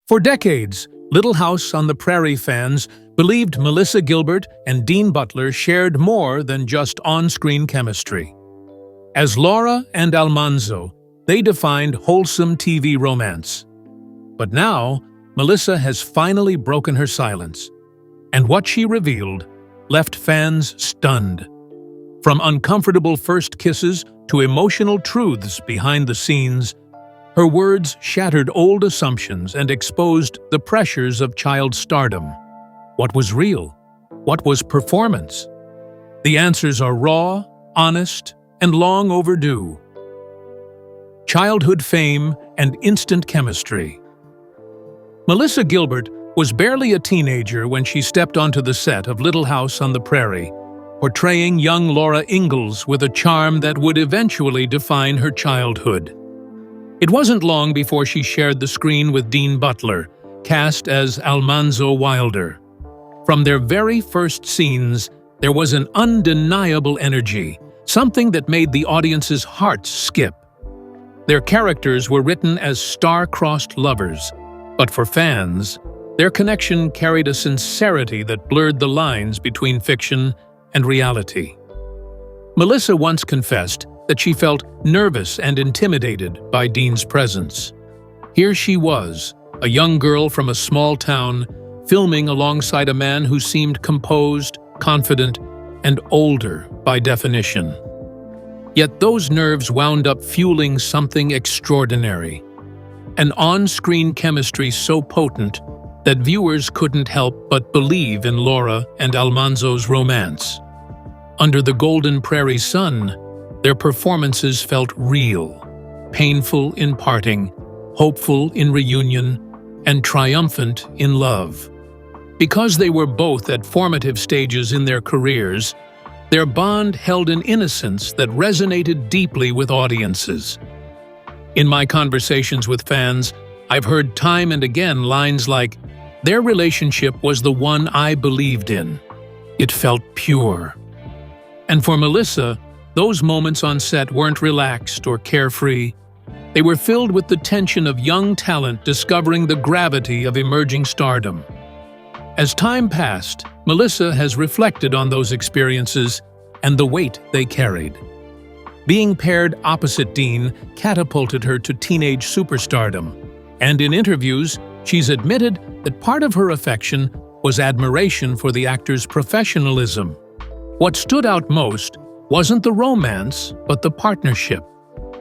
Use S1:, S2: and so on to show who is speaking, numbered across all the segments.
S1: For decades, Little House on the Prairie fans believed Melissa Gilbert and Dean Butler shared more than just on-screen chemistry. As Laura and Almanzo, they defined wholesome TV romance. But now, Melissa has finally broken her silence, and what she revealed left fans stunned. From uncomfortable first kisses to emotional truths behind the scenes, her words shattered old assumptions and exposed the pressures of child stardom. What was real? What was performance? The answers are raw, honest, and long overdue. Childhood fame and instant chemistry. Melissa Gilbert was barely a teenager when she stepped onto the set of Little House on the Prairie, portraying young Laura Ingalls with a charm that would eventually define her childhood. It wasn't long before she shared the screen with Dean Butler, cast as Almanzo Wilder. From their very first scenes, there was an undeniable energy, something that made the audience's hearts skip. Their characters were written as star-crossed lovers, but for fans, their connection carried a sincerity that blurred the lines between fiction and reality. Melissa once confessed that she felt nervous and intimidated by Dean's presence. Here she was, a young girl from a small town, filming alongside a man who seemed composed, confident, and older by definition. Yet those nerves wound up fueling something extraordinary. An on-screen chemistry so potent that viewers couldn't help but believe in Laura and Almanzo's romance. Under the golden prairie sun, their performances felt real, painful in parting, hopeful in reunion, and triumphant in love. Because they were both at formative stages in their careers, their bond held an innocence that resonated deeply with audiences. In my conversations with fans, I've heard time and again lines like, "Their relationship was the one I believed in. It felt pure." And for Melissa, those moments on set weren't relaxed or carefree. They were filled with the tension of young talent discovering the gravity of emerging stardom. As time passed, Melissa has reflected on those experiences and the weight they carried. Being paired opposite Dean catapulted her to teenage superstardom, and in interviews, she's admitted that part of her affection was admiration for the actor's professionalism. What stood out most wasn't the romance, but the partnership.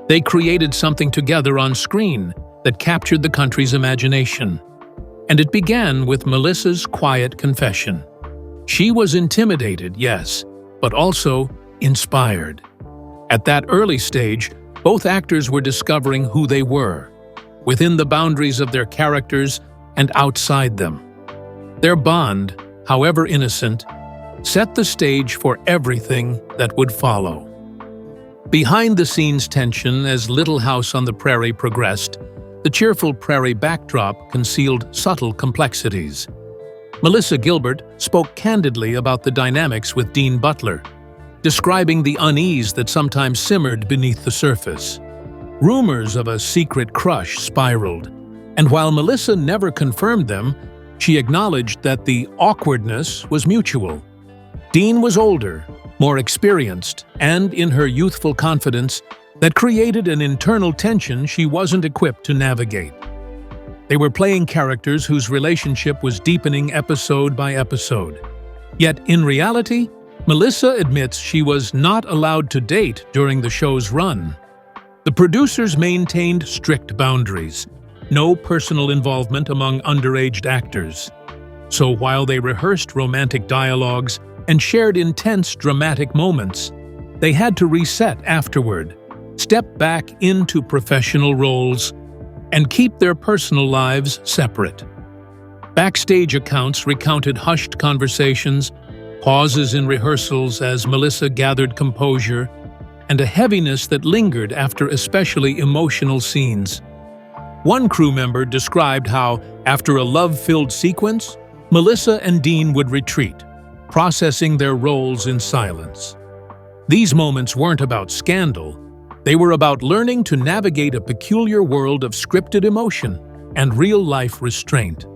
S1: They created something together on screen that captured the country's imagination. And it began with Melissa's quiet confession. She was intimidated, yes, but also inspired. At that early stage, both actors were discovering who they were, within the boundaries of their characters and outside them. Their bond, however innocent, set the stage for everything that would follow. Behind-the-scenes tension as Little House on the Prairie progressed, the cheerful Prairie backdrop concealed subtle complexities. Melissa Gilbert spoke candidly about the dynamics with Dean Butler, describing the unease that sometimes simmered beneath the surface. Rumors of a secret crush spiraled, and while Melissa never confirmed them, she acknowledged that the awkwardness was mutual. Dean was older, more experienced, and in her youthful confidence, that created an internal tension she wasn't equipped to navigate. They were playing characters whose relationship was deepening episode by episode. Yet, in reality, Melissa admits she was not allowed to date during the show's run. The producers maintained strict boundaries, no personal involvement among underage actors. So while they rehearsed romantic dialogues and shared intense dramatic moments, they had to reset afterward, step back into professional roles, and keep their personal lives separate. Backstage accounts recounted hushed conversations, pauses in rehearsals as Melissa gathered composure, and a heaviness that lingered after especially emotional scenes. One crew member described how, after a love-filled sequence, Melissa and Dean would retreat, processing their roles in silence. These moments weren't about scandal. They were about learning to navigate a peculiar world of scripted emotion, and real-life restraint.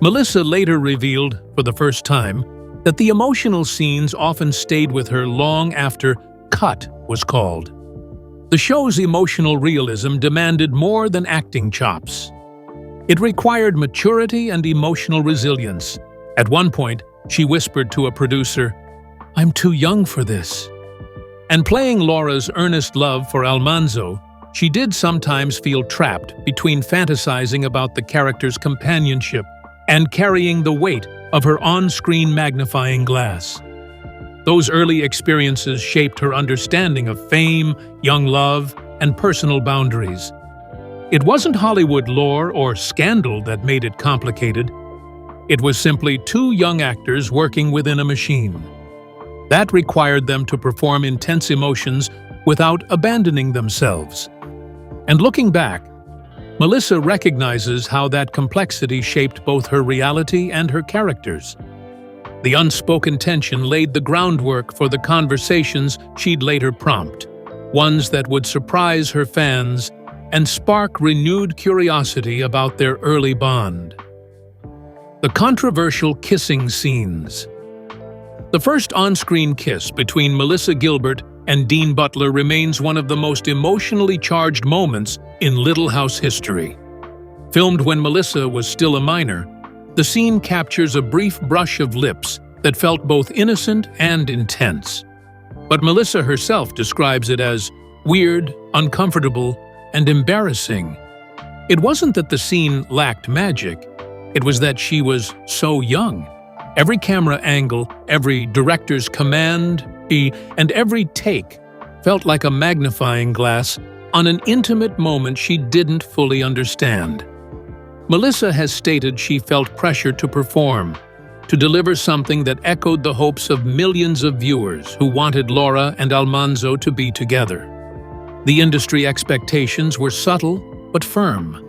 S1: Melissa later revealed, for the first time, that the emotional scenes often stayed with her long after "cut" was called. The show's emotional realism demanded more than acting chops. It required maturity and emotional resilience. At one point, she whispered to a producer, "I'm too young for this." And playing Laura's earnest love for Almanzo, she did sometimes feel trapped between fantasizing about the character's companionship and carrying the weight of her on-screen magnifying glass. Those early experiences shaped her understanding of fame, young love, and personal boundaries. It wasn't Hollywood lore or scandal that made it complicated. It was simply two young actors working within a machine. That required them to perform intense emotions without abandoning themselves. And looking back, Melissa recognizes how that complexity shaped both her reality and her characters. The unspoken tension laid the groundwork for the conversations she'd later prompt, ones that would surprise her fans and spark renewed curiosity about their early bond. The controversial kissing scenes. The first on-screen kiss between Melissa Gilbert and Dean Butler remains one of the most emotionally charged moments in Little House history. Filmed when Melissa was still a minor, the scene captures a brief brush of lips that felt both innocent and intense. But Melissa herself describes it as weird, uncomfortable, and embarrassing. It wasn't that the scene lacked magic, it was that she was so young. Every camera angle, every director's command, and every take felt like a magnifying glass on an intimate moment she didn't fully understand. Melissa has stated she felt pressure to perform, to deliver something that echoed the hopes of millions of viewers who wanted Laura and Almanzo to be together. The industry expectations were subtle but firm.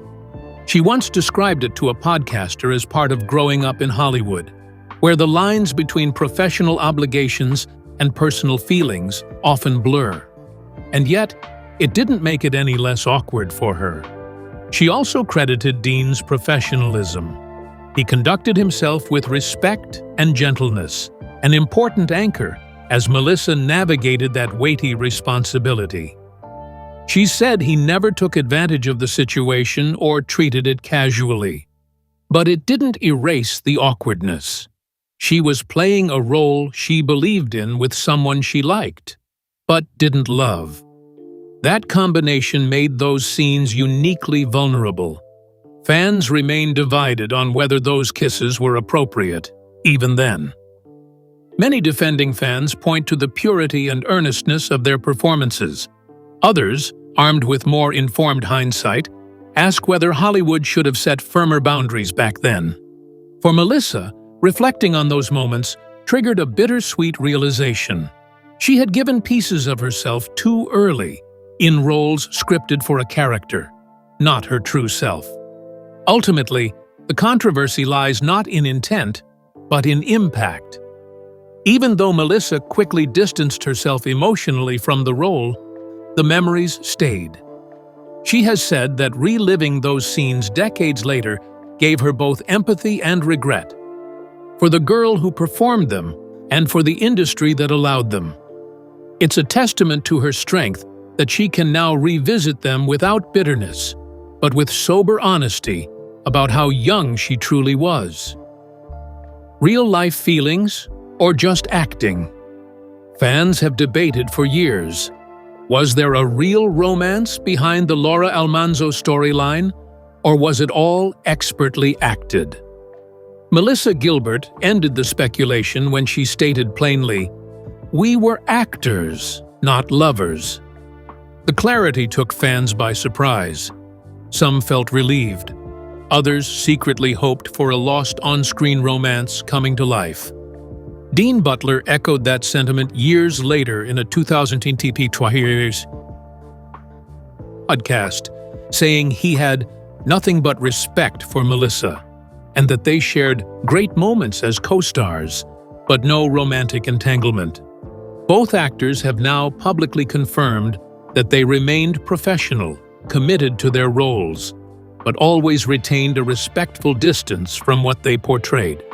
S1: She once described it to a podcaster as part of growing up in Hollywood, where the lines between professional obligations and personal feelings often blur. And yet, it didn't make it any less awkward for her. She also credited Dean's professionalism. He conducted himself with respect and gentleness, an important anchor as Melissa navigated that weighty responsibility. She said he never took advantage of the situation or treated it casually. But it didn't erase the awkwardness. She was playing a role she believed in with someone she liked, but didn't love. That combination made those scenes uniquely vulnerable. Fans remained divided on whether those kisses were appropriate, even then. Many defending fans point to the purity and earnestness of their performances. Others, armed with more informed hindsight, ask whether Hollywood should have set firmer boundaries back then. For Melissa, reflecting on those moments triggered a bittersweet realization. She had given pieces of herself too early, in roles scripted for a character, not her true self. Ultimately, the controversy lies not in intent, but in impact. Even though Melissa quickly distanced herself emotionally from the role, the memories stayed. She has said that reliving those scenes decades later gave her both empathy and regret, for the girl who performed them and for the industry that allowed them. It's a testament to her strength that she can now revisit them without bitterness, but with sober honesty about how young she truly was. Real-life feelings or just acting? Fans have debated for years. Was there a real romance behind the Laura Almanzo storyline, or was it all expertly acted? Melissa Gilbert ended the speculation when she stated plainly, "We were actors, not lovers." The clarity took fans by surprise. Some felt relieved. Others secretly hoped for a lost on-screen romance coming to life. Dean Butler echoed that sentiment years later in a 2010 TP Prairie podcast, saying he had nothing but respect for Melissa, and that they shared great moments as co-stars, but no romantic entanglement. Both actors have now publicly confirmed that they remained professional, committed to their roles, but always retained a respectful distance from what they portrayed.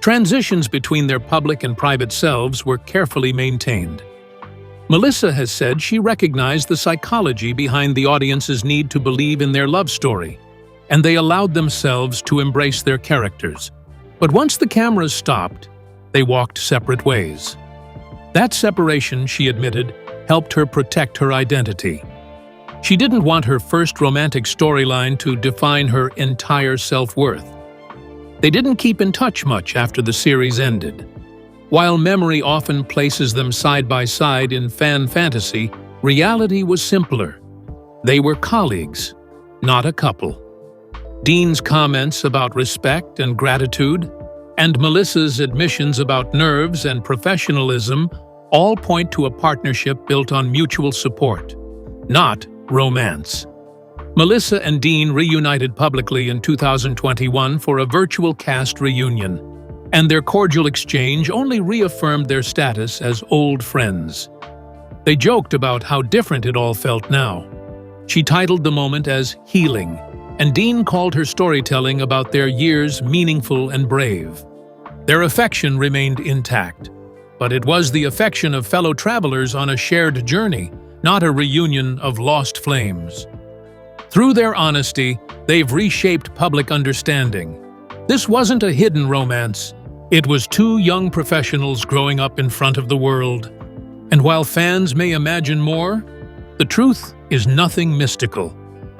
S1: Transitions between their public and private selves were carefully maintained. Melissa has said she recognized the psychology behind the audience's need to believe in their love story, and they allowed themselves to embrace their characters. But once the cameras stopped, they walked separate ways. That separation, she admitted, helped her protect her identity. She didn't want her first romantic storyline to define her entire self-worth. They didn't keep in touch much after the series ended. While memory often places them side by side in fan fantasy, reality was simpler. They were colleagues, not a couple. Dean's comments about respect and gratitude, and Melissa's admissions about nerves and professionalism all point to a partnership built on mutual support, not romance. Melissa and Dean reunited publicly in 2021 for a virtual cast reunion, and their cordial exchange only reaffirmed their status as old friends. They joked about how different it all felt now. She titled the moment as healing, and Dean called her storytelling about their years meaningful and brave. Their affection remained intact, but it was the affection of fellow travelers on a shared journey, not a reunion of lost flames. Through their honesty, they've reshaped public understanding. This wasn't a hidden romance. It was two young professionals growing up in front of the world. And while fans may imagine more, the truth is nothing mystical.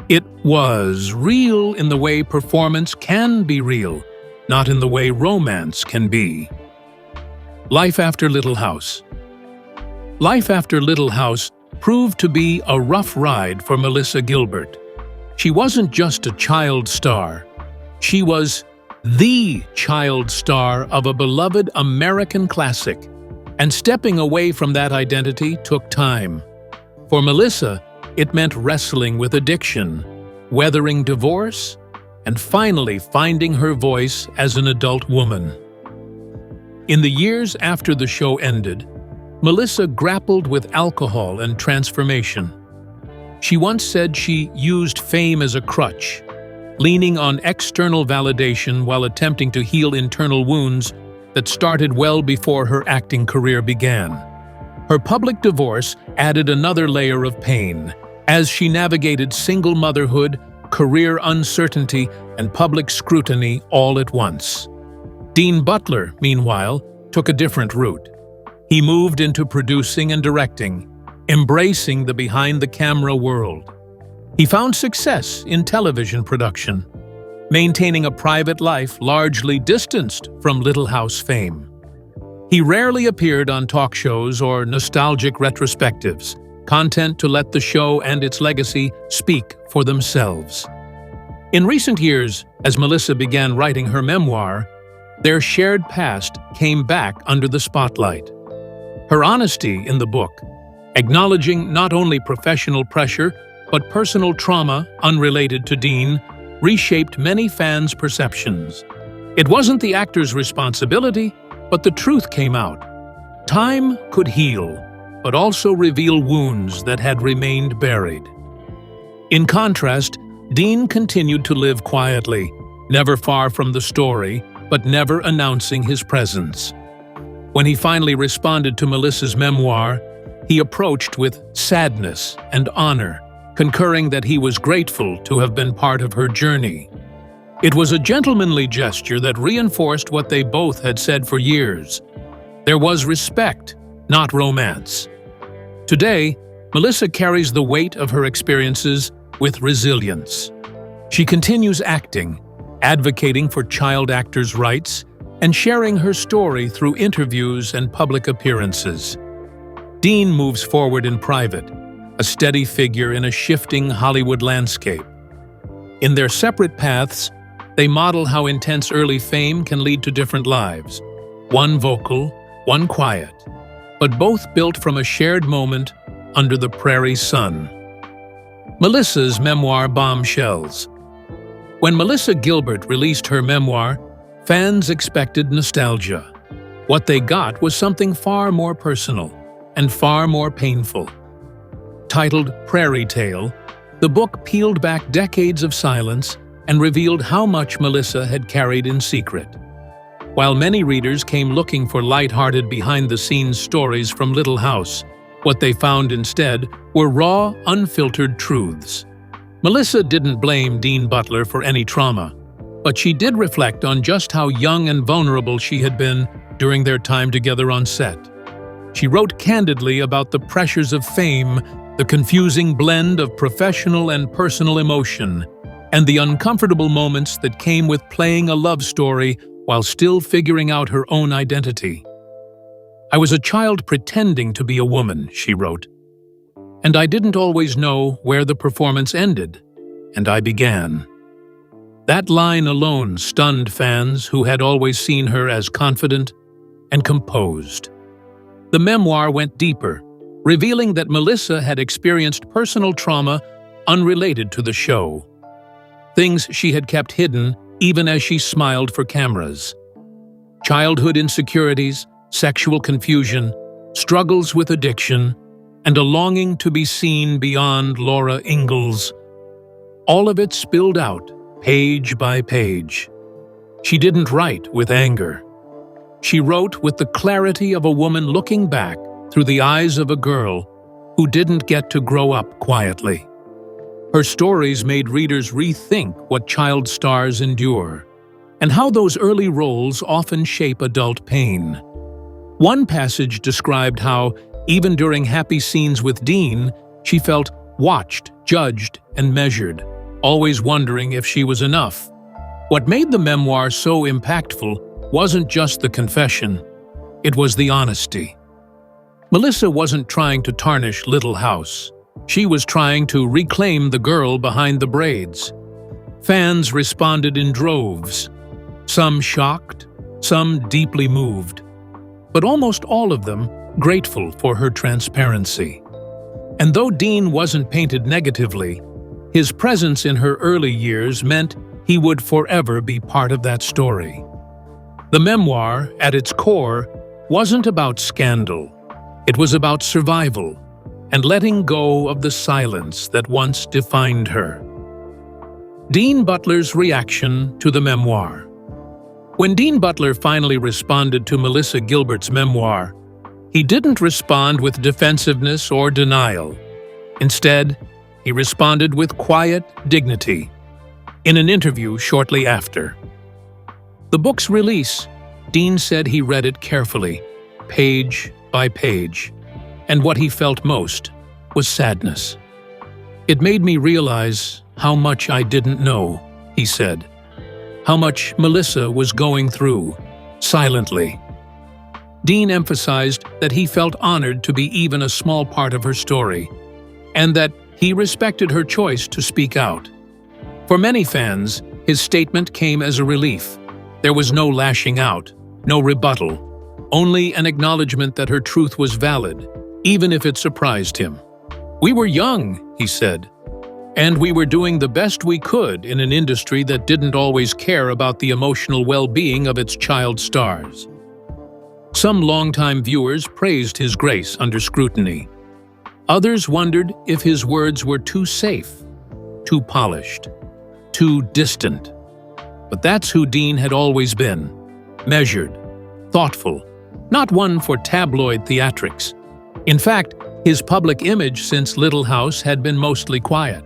S1: It was real in the way performance can be real, not in the way romance can be. Life after Little House. Life after Little House proved to be a rough ride for Melissa Gilbert. She wasn't just a child star. She was the child star of a beloved American classic, and stepping away from that identity took time. For Melissa, it meant wrestling with addiction, weathering divorce, and finally finding her voice as an adult woman. In the years after the show ended, Melissa grappled with alcohol and transformation. She once said she used fame as a crutch, leaning on external validation while attempting to heal internal wounds that started well before her acting career began. Her public divorce added another layer of pain as she navigated single motherhood, career uncertainty, and public scrutiny all at once. Dean Butler, meanwhile, took a different route. He moved into producing and directing, embracing the behind-the-camera world. He found success in television production, maintaining a private life largely distanced from Little House fame. He rarely appeared on talk shows or nostalgic retrospectives, content to let the show and its legacy speak for themselves. In recent years, as Melissa began writing her memoir, their shared past came back under the spotlight. Her honesty in the book, acknowledging not only professional pressure but personal trauma unrelated to Dean, reshaped many fans' perceptions. It wasn't the actor's responsibility, but the truth came out. Time could heal, but also reveal wounds that had remained buried. In contrast, Dean continued to live quietly, never far from the story, but never announcing his presence. When he finally responded to Melissa's memoir, he approached with sadness and honor, concurring that he was grateful to have been part of her journey. It was a gentlemanly gesture that reinforced what they both had said for years. There was respect, not romance. Today, Melissa carries the weight of her experiences with resilience. She continues acting, advocating for child actors' rights, and sharing her story through interviews and public appearances. Dean moves forward in private, a steady figure in a shifting Hollywood landscape. In their separate paths, they model how intense early fame can lead to different lives, one vocal, one quiet, but both built from a shared moment under the prairie sun. Melissa's memoir bombshells. When Melissa Gilbert released her memoir, fans expected nostalgia. What they got was something far more personal and far more painful. Titled Prairie Tale, The book peeled back decades of silence and revealed how much Melissa had carried in secret. While many readers came looking for light-hearted behind-the-scenes stories from Little House, what they found instead were raw, unfiltered truths. Melissa didn't blame Dean Butler for any trauma, but she did reflect on just how young and vulnerable she had been during their time together on set. She wrote candidly about the pressures of fame, the confusing blend of professional and personal emotion, and the uncomfortable moments that came with playing a love story while still figuring out her own identity. "I was a child pretending to be a woman," she wrote, "and I didn't always know where the performance ended, and I began." That line alone stunned fans who had always seen her as confident and composed. The memoir went deeper, revealing that Melissa had experienced personal trauma unrelated to the show. Things she had kept hidden even as she smiled for cameras. Childhood insecurities, sexual confusion, struggles with addiction, and a longing to be seen beyond Laura Ingalls. All of it spilled out, page by page. She didn't write with anger. She wrote with the clarity of a woman looking back through the eyes of a girl who didn't get to grow up quietly. Her stories made readers rethink what child stars endure, and how those early roles often shape adult pain. One passage described how, even during happy scenes with Dean, she felt watched, judged, and measured, always wondering if she was enough. What made the memoir so impactful wasn't just the confession, it was the honesty. Melissa wasn't trying to tarnish Little House. She was trying to reclaim the girl behind the braids. Fans responded in droves, some shocked, some deeply moved, but almost all of them grateful for her transparency. And though Dean wasn't painted negatively, his presence in her early years meant he would forever be part of that story. The memoir, at its core, wasn't about scandal. It was about survival and letting go of the silence that once defined her. Dean Butler's reaction to the memoir. When Dean Butler finally responded to Melissa Gilbert's memoir, he didn't respond with defensiveness or denial. Instead, he responded with quiet dignity in an interview shortly after. The book's release, Dean said he read it carefully, page by page, and what he felt most was sadness. "It made me realize how much I didn't know," he said. "How much Melissa was going through, silently." Dean emphasized that he felt honored to be even a small part of her story, and that he respected her choice to speak out. For many fans, his statement came as a relief. There was no lashing out, no rebuttal, only an acknowledgement that her truth was valid, even if it surprised him. "We were young," he said, "and we were doing the best we could in an industry that didn't always care about the emotional well-being of its child stars." Some longtime viewers praised his grace under scrutiny. Others wondered if his words were too safe, too polished, too distant. But that's who Dean had always been: measured, thoughtful, not one for tabloid theatrics. In fact, his public image since Little House had been mostly quiet.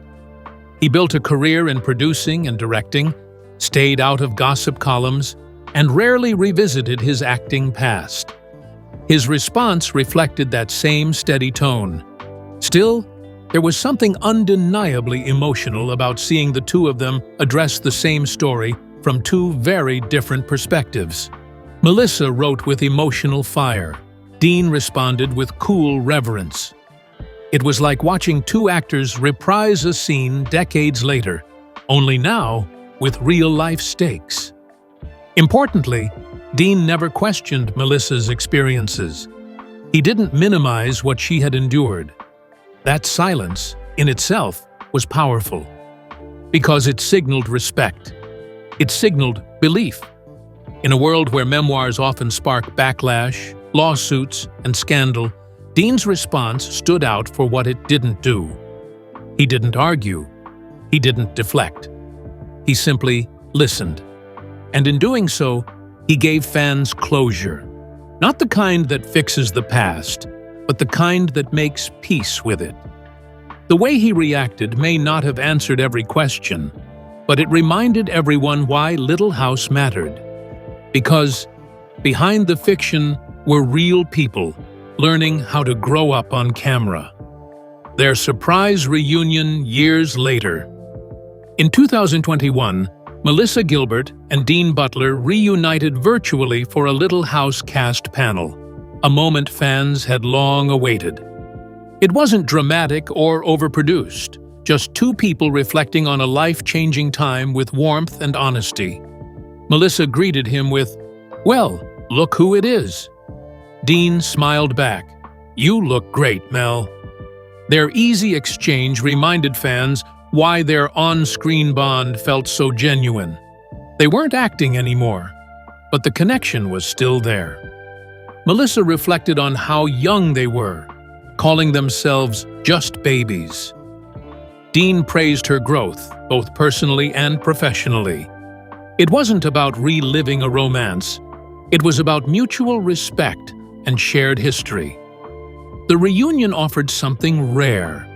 S1: He built a career in producing and directing, stayed out of gossip columns, and rarely revisited his acting past. His response reflected that same steady tone. Still, there was something undeniably emotional about seeing the two of them address the same story from two very different perspectives. Melissa wrote with emotional fire. Dean responded with cool reverence. It was like watching two actors reprise a scene decades later, only now with real-life stakes. Importantly, Dean never questioned Melissa's experiences. He didn't minimize what she had endured. That silence, in itself, was powerful, because it signaled respect. It signaled belief. In a world where memoirs often spark backlash, lawsuits, and scandal, Dean's response stood out for what it didn't do. He didn't argue. He didn't deflect. He simply listened. And in doing so, he gave fans closure. Not the kind that fixes the past, but the kind that makes peace with it. The way he reacted may not have answered every question, but it reminded everyone why Little House mattered. Because behind the fiction were real people learning how to grow up on camera. Their surprise reunion years later. In 2021, Melissa Gilbert and Dean Butler reunited virtually for a Little House cast panel, a moment fans had long awaited. It wasn't dramatic or overproduced, just two people reflecting on a life-changing time with warmth and honesty. Melissa greeted him with, "Well, look who it is." Dean smiled back, "You look great, Mel." Their easy exchange reminded fans why their on-screen bond felt so genuine. They weren't acting anymore, but the connection was still there. Melissa reflected on how young they were, calling themselves just babies. Dean praised her growth, both personally and professionally. It wasn't about reliving a romance. It was about mutual respect and shared history. The reunion offered something rare: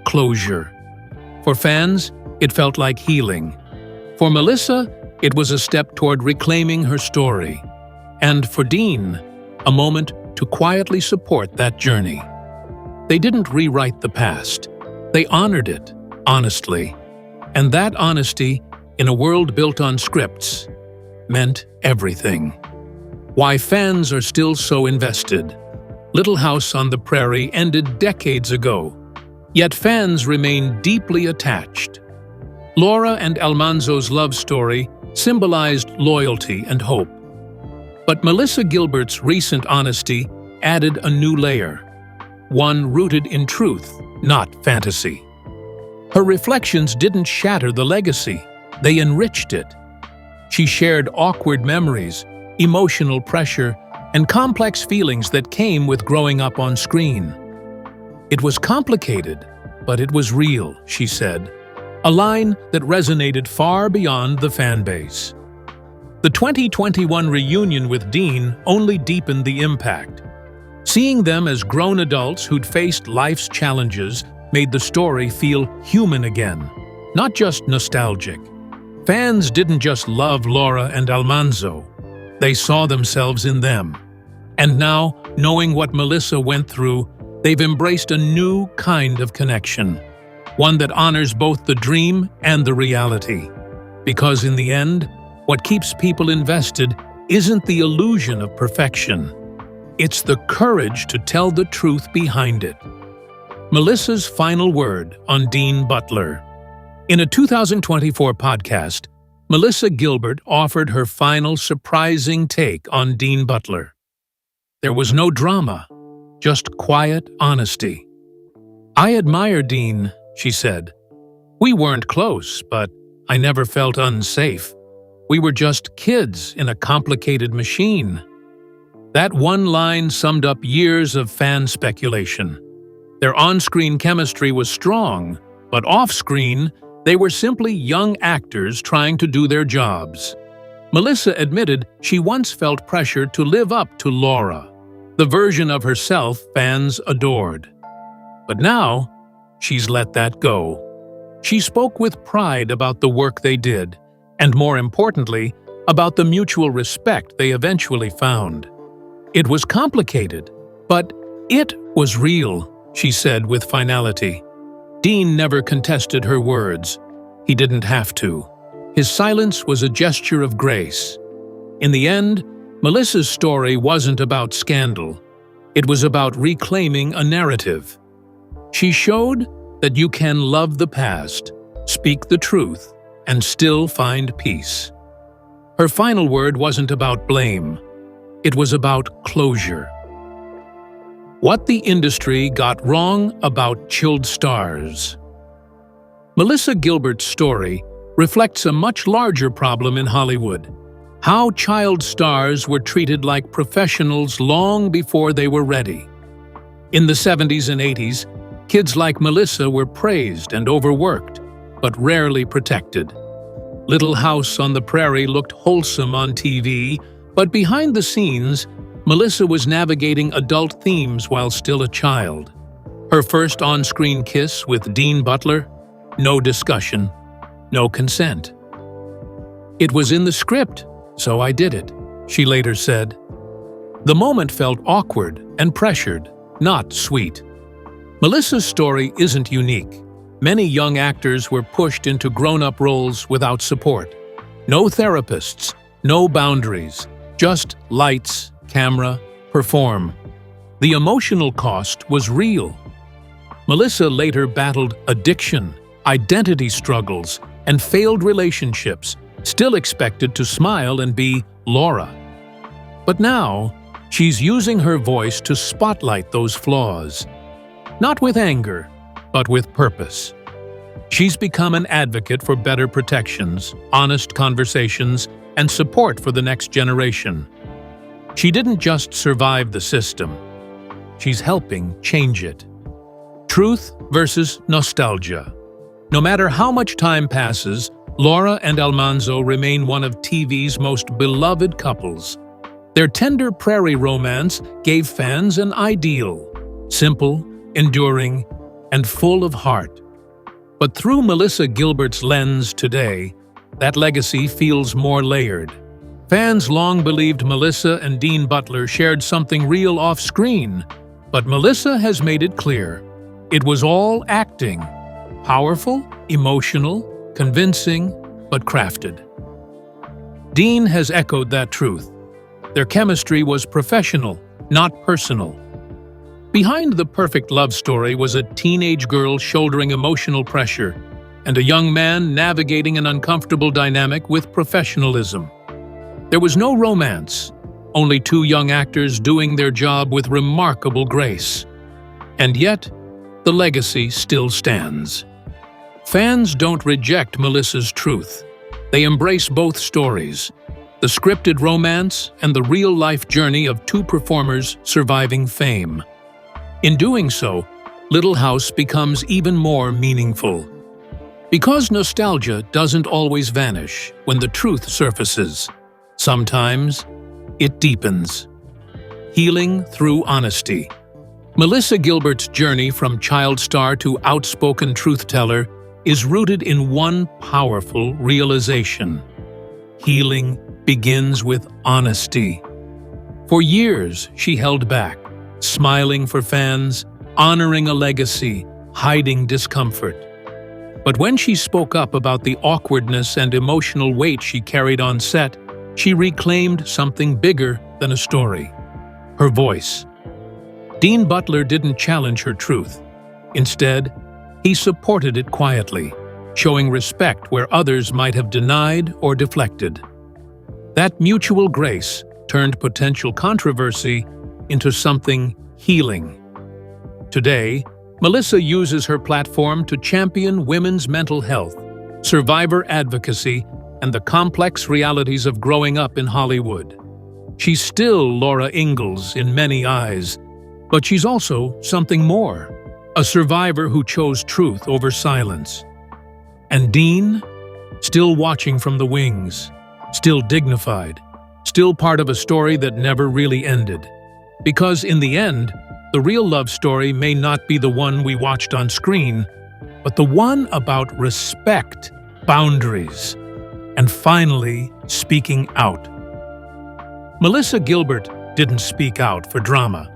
S1: closure. For fans, it felt like healing. For Melissa, it was a step toward reclaiming her story. And for Dean, a moment to quietly support that journey. They didn't rewrite the past. They honored it, honestly. And that honesty, in a world built on scripts, meant everything. Why fans are still so invested. Little House on the Prairie ended decades ago, yet fans remain deeply attached. Laura and Almanzo's love story symbolized loyalty and hope. But Melissa Gilbert's recent honesty added a new layer, one rooted in truth, not fantasy. Her reflections didn't shatter the legacy, they enriched it. She shared awkward memories, emotional pressure, and complex feelings that came with growing up on screen. It was complicated, but it was real, she said, a line that resonated far beyond the fan base. The 2021 reunion with Dean only deepened the impact. Seeing them as grown adults who'd faced life's challenges made the story feel human again, not just nostalgic. Fans didn't just love Laura and Almanzo, they saw themselves in them. And now, knowing what Melissa went through, they've embraced a new kind of connection, one that honors both the dream and the reality. Because in the end, what keeps people invested isn't the illusion of perfection. It's the courage to tell the truth behind it. Melissa's final word on Dean Butler. In a 2024 podcast, Melissa Gilbert offered her final surprising take on Dean Butler. There was no drama, just quiet honesty. "I admire Dean," she said. "We weren't close, but I never felt unsafe. We were just kids in a complicated machine." That one line summed up years of fan speculation. Their on-screen chemistry was strong, but off-screen, they were simply young actors trying to do their jobs. Melissa admitted she once felt pressure to live up to Laura, the version of herself fans adored. But now, she's let that go. She spoke with pride about the work they did, and more importantly, about the mutual respect they eventually found. It was complicated, but it was real, she said with finality. Dean never contested her words. He didn't have to. His silence was a gesture of grace. In the end, Melissa's story wasn't about scandal. It was about reclaiming a narrative. She showed that you can love the past, speak the truth, and still find peace. Her final word wasn't about blame. It was about closure. What the industry got wrong about chilled stars. Melissa Gilbert's story reflects a much larger problem in Hollywood: how child stars were treated like professionals long before they were ready. In the 70s and 80s, kids like Melissa were praised and overworked. but rarely protected. Little House on the Prairie looked wholesome on TV, but behind the scenes, Melissa was navigating adult themes while still a child. Her first on-screen kiss with Dean Butler? No discussion, no consent. "It was in the script, so I did it," she later said. The moment felt awkward and pressured, not sweet. Melissa's story isn't unique. Many young actors were pushed into grown-up roles without support. No therapists, no boundaries, just lights, camera, perform. The emotional cost was real. Melissa later battled addiction, identity struggles, and failed relationships, still expected to smile and be Laura. But now, she's using her voice to spotlight those flaws. Not with anger, but with purpose. She's become an advocate for better protections, honest conversations, and support for the next generation. She didn't just survive the system. She's helping change it. Truth versus nostalgia. No matter how much time passes, Laura and Almanzo remain one of TV's most beloved couples. Their tender Prairie romance gave fans an ideal, simple, enduring, and full of heart. But through Melissa Gilbert's lens today, that legacy feels more layered. Fans long believed Melissa and Dean Butler shared something real off-screen, but Melissa has made it clear. It was all acting. Powerful, emotional, convincing, but crafted. Dean has echoed that truth. Their chemistry was professional, not personal. Behind the perfect love story was a teenage girl shouldering emotional pressure and a young man navigating an uncomfortable dynamic with professionalism. There was no romance, only two young actors doing their job with remarkable grace. And yet, the legacy still stands. Fans don't reject Melissa's truth. They embrace both stories, the scripted romance and the real-life journey of two performers surviving fame. In doing so, Little House becomes even more meaningful. Because nostalgia doesn't always vanish when the truth surfaces. Sometimes, it deepens. Healing through honesty. Melissa Gilbert's journey from child star to outspoken truth-teller is rooted in one powerful realization. Healing begins with honesty. For years, she held back, smiling for fans, honoring a legacy, hiding discomfort. But when she spoke up about the awkwardness and emotional weight she carried on set, she reclaimed something bigger than a story: her voice. Dean Butler didn't challenge her truth. Instead, he supported it quietly, showing respect where others might have denied or deflected. That mutual grace turned potential controversy into something healing. Today, Melissa uses her platform to champion women's mental health, survivor advocacy, and the complex realities of growing up in Hollywood. She's still Laura Ingalls in many eyes, but she's also something more, a survivor who chose truth over silence. And Dean, still watching from the wings, still dignified, still part of a story that never really ended. Because in the end, the real love story may not be the one we watched on screen, but the one about respect, boundaries, and finally speaking out. Melissa Gilbert didn't speak out for drama.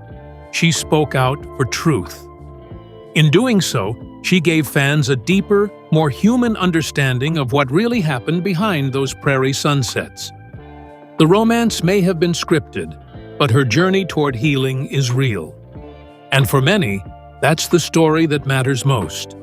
S1: She spoke out for truth. In doing so, she gave fans a deeper, more human understanding of what really happened behind those prairie sunsets. The romance may have been scripted, but her journey toward healing is real. And for many, that's the story that matters most.